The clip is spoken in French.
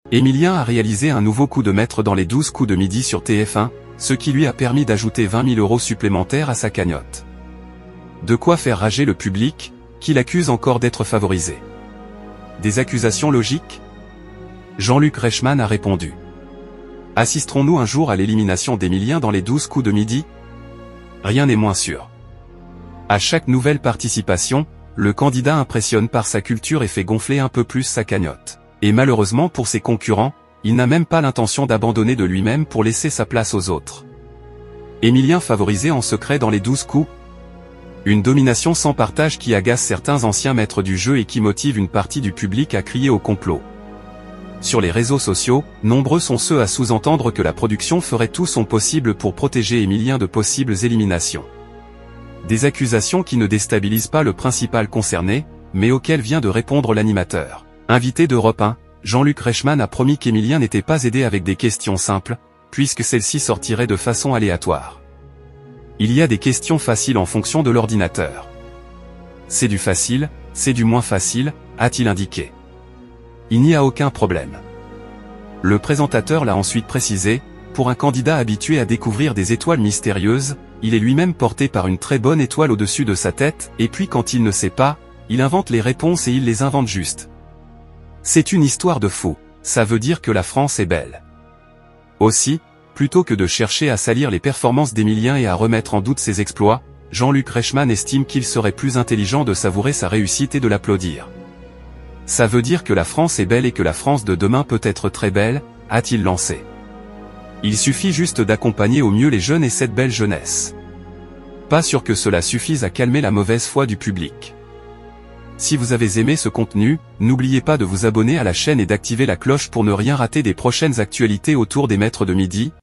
Émilien a réalisé un nouveau coup de maître dans les 12 coups de midi sur TF1, ce qui lui a permis d'ajouter 20 000 € supplémentaires à sa cagnotte. De quoi faire rager le public, qui l'accuse encore d'être favorisé. Des accusations logiques? Jean-Luc Reichmann a répondu. Assisterons-nous un jour à l'élimination d'Émilien dans les 12 coups de midi? Rien n'est moins sûr. À chaque nouvelle participation, le candidat impressionne par sa culture et fait gonfler un peu plus sa cagnotte. Et malheureusement pour ses concurrents, il n'a même pas l'intention d'abandonner de lui-même pour laisser sa place aux autres. Émilien favorisé en secret dans les 12 coups? Une domination sans partage qui agace certains anciens maîtres du jeu et qui motive une partie du public à crier au complot. Sur les réseaux sociaux, nombreux sont ceux à sous-entendre que la production ferait tout son possible pour protéger Émilien de possibles éliminations. Des accusations qui ne déstabilisent pas le principal concerné, mais auxquelles vient de répondre l'animateur. Invité d'Europe 1, Jean-Luc Reichmann a promis qu'Émilien n'était pas aidé avec des questions simples, puisque celles-ci sortiraient de façon aléatoire. Il y a des questions faciles en fonction de l'ordinateur. C'est du facile, c'est du moins facile, a-t-il indiqué. Il n'y a aucun problème. Le présentateur l'a ensuite précisé, pour un candidat habitué à découvrir des étoiles mystérieuses, il est lui-même porté par une très bonne étoile au-dessus de sa tête, et puis quand il ne sait pas, il invente les réponses et il les invente juste. C'est une histoire de fou, ça veut dire que la France est belle. Aussi, plutôt que de chercher à salir les performances d'Émilien et à remettre en doute ses exploits, Jean-Luc Reichmann estime qu'il serait plus intelligent de savourer sa réussite et de l'applaudir. Ça veut dire que la France est belle et que la France de demain peut être très belle, a-t-il lancé. Il suffit juste d'accompagner au mieux les jeunes et cette belle jeunesse. Pas sûr que cela suffise à calmer la mauvaise foi du public. Si vous avez aimé ce contenu, n'oubliez pas de vous abonner à la chaîne et d'activer la cloche pour ne rien rater des prochaines actualités autour des maîtres de midi.